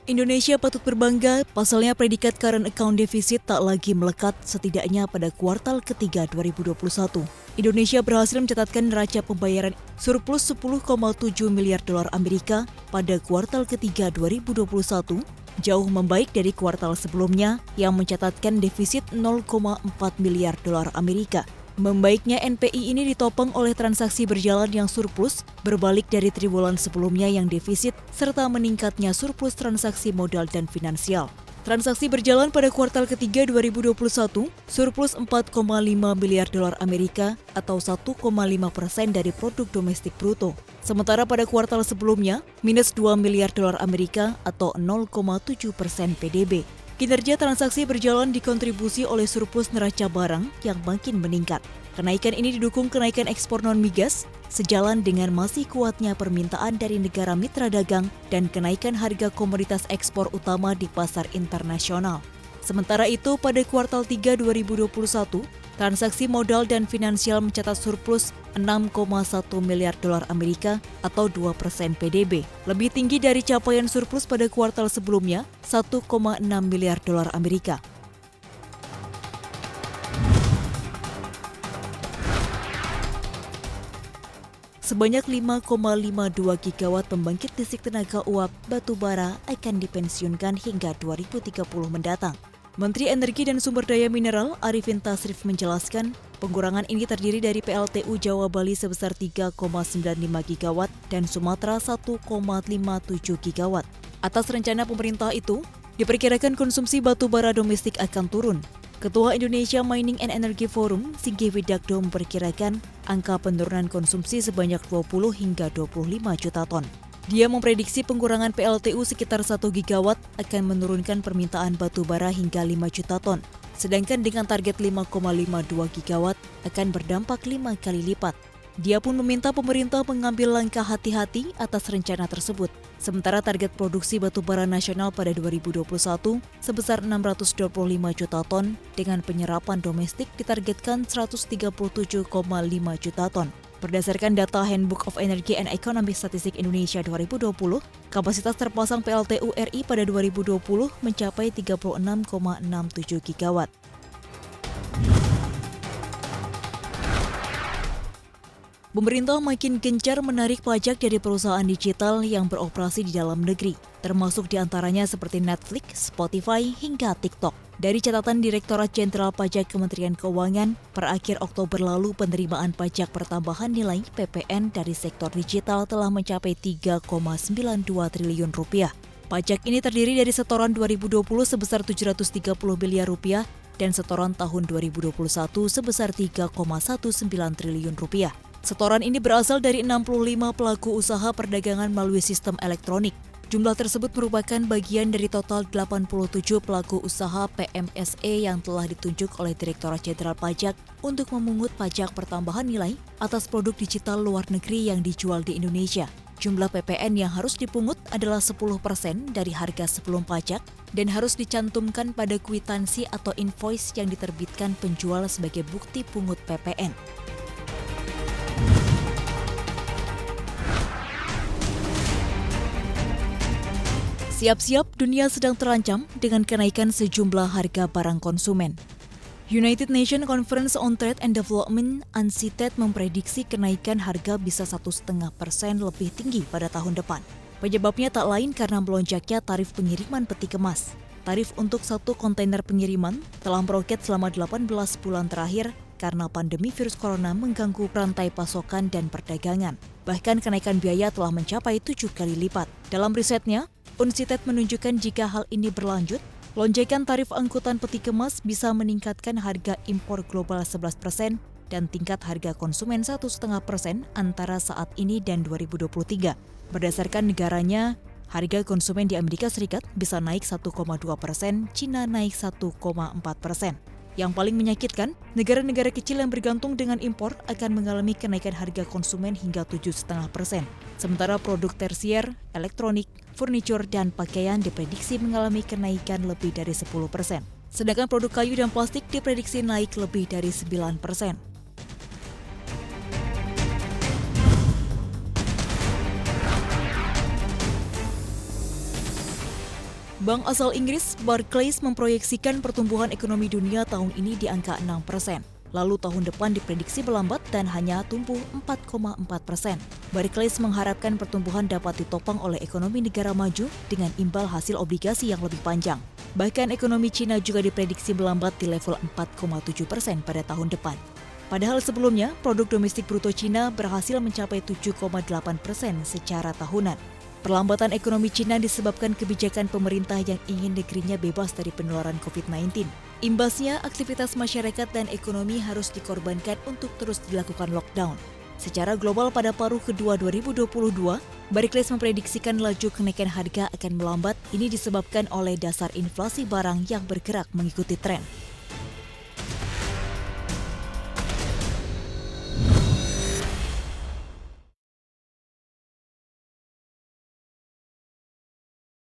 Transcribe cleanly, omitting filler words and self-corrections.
Indonesia patut berbangga, pasalnya predikat current account deficit tak lagi melekat setidaknya pada kuartal ketiga 2021. Indonesia berhasil mencatatkan neraca pembayaran surplus 10,7 miliar dolar Amerika pada kuartal ketiga 2021, jauh membaik dari kuartal sebelumnya yang mencatatkan defisit 0,4 miliar dolar Amerika. Membaiknya NPI ini ditopang oleh transaksi berjalan yang surplus berbalik dari triwulan sebelumnya yang defisit serta meningkatnya surplus transaksi modal dan finansial. Transaksi berjalan pada kuartal ketiga 2021 surplus 4,5 miliar dolar Amerika atau 1,5% dari produk domestik bruto. Sementara pada kuartal sebelumnya minus 2 miliar dolar Amerika atau 0,7% PDB. Kinerja transaksi berjalan dikontribusi oleh surplus neraca barang yang makin meningkat. Kenaikan ini didukung kenaikan ekspor non-migas, sejalan dengan masih kuatnya permintaan dari negara mitra dagang dan kenaikan harga komoditas ekspor utama di pasar internasional. Sementara itu, pada kuartal 3 2021, transaksi modal dan finansial mencatat surplus 6,1 miliar dolar Amerika atau 2% PDB. Lebih tinggi dari capaian surplus pada kuartal sebelumnya, 1,6 miliar dolar Amerika. Sebanyak 5,52 gigawatt pembangkit listrik tenaga uap batubara akan dipensiunkan hingga 2030 mendatang. Menteri Energi dan Sumber Daya Mineral Arifin Tasrif menjelaskan, pengurangan ini terdiri dari PLTU Jawa Bali sebesar 3,95 gigawatt dan Sumatera 1,57 gigawatt. Atas rencana pemerintah itu, diperkirakan konsumsi batu bara domestik akan turun. Ketua Indonesia Mining and Energy Forum, Singgi Widakdo memperkirakan angka penurunan konsumsi sebanyak 20 hingga 25 juta ton. Dia memprediksi pengurangan PLTU sekitar 1 gigawatt akan menurunkan permintaan batu bara hingga 5 juta ton. Sedangkan dengan target 5,52 gigawatt akan berdampak 5 kali lipat. Dia pun meminta pemerintah mengambil langkah hati-hati atas rencana tersebut. Sementara target produksi batu bara nasional pada 2021 sebesar 625 juta ton dengan penyerapan domestik ditargetkan 137,5 juta ton. Berdasarkan data Handbook of Energy and Economic Statistic Indonesia 2020, kapasitas terpasang PLTU RI pada 2020 mencapai 36,67 gigawatt. Pemerintah makin gencar menarik pajak dari perusahaan digital yang beroperasi di dalam negeri, termasuk diantaranya seperti Netflix, Spotify, hingga TikTok. Dari catatan Direktorat Jenderal Pajak Kementerian Keuangan, per akhir Oktober lalu penerimaan pajak pertambahan nilai (PPN) dari sektor digital telah mencapai 3,92 triliun rupiah. Pajak ini terdiri dari setoran 2020 sebesar 730 miliar rupiah dan setoran tahun 2021 sebesar 3,19 triliun rupiah. Setoran ini berasal dari 65 pelaku usaha perdagangan melalui sistem elektronik. Jumlah tersebut merupakan bagian dari total 87 pelaku usaha PMSE yang telah ditunjuk oleh Direktorat Jenderal Pajak untuk memungut pajak pertambahan nilai atas produk digital luar negeri yang dijual di Indonesia. Jumlah PPN yang harus dipungut adalah 10% dari harga sebelum pajak dan harus dicantumkan pada kwitansi atau invoice yang diterbitkan penjual sebagai bukti pungut PPN. Siap-siap, dunia sedang terancam dengan kenaikan sejumlah harga barang konsumen. United Nations Conference on Trade and Development (UNCTAD) memprediksi kenaikan harga bisa 1,5% lebih tinggi pada tahun depan. Penyebabnya tak lain karena melonjaknya tarif pengiriman peti kemas. Tarif untuk satu kontainer pengiriman telah meroket selama 18 bulan terakhir karena pandemi virus corona mengganggu rantai pasokan dan perdagangan. Bahkan kenaikan biaya telah mencapai 7 kali lipat. Dalam risetnya, UNCTAD menunjukkan jika hal ini berlanjut, lonjakan tarif angkutan peti kemas bisa meningkatkan harga impor global 11% dan tingkat harga konsumen 1,5% antara saat ini dan 2023. Berdasarkan negaranya, harga konsumen di Amerika Serikat bisa naik 1,2%, Cina naik 1,4%. Yang paling menyakitkan, negara-negara kecil yang bergantung dengan impor akan mengalami kenaikan harga konsumen hingga 7,5%. Sementara produk tersier, elektronik, furnitur, dan pakaian diprediksi mengalami kenaikan lebih dari 10%. Sedangkan produk kayu dan plastik diprediksi naik lebih dari 9%. Bank asal Inggris Barclays memproyeksikan pertumbuhan ekonomi dunia tahun ini di angka 6%. Lalu tahun depan diprediksi melambat dan hanya tumbuh 4,4%. Barclays mengharapkan pertumbuhan dapat ditopang oleh ekonomi negara maju dengan imbal hasil obligasi yang lebih panjang. Bahkan ekonomi Cina juga diprediksi melambat di level 4,7% pada tahun depan. Padahal sebelumnya, produk domestik bruto Cina berhasil mencapai 7,8% secara tahunan. Perlambatan ekonomi Cina disebabkan kebijakan pemerintah yang ingin negerinya bebas dari penularan COVID-19. Imbasnya, aktivitas masyarakat dan ekonomi harus dikorbankan untuk terus dilakukan lockdown. Secara global pada paruh kedua 2022, Barclays memprediksikan laju kenaikan harga akan melambat. Ini disebabkan oleh dasar inflasi barang yang bergerak mengikuti tren.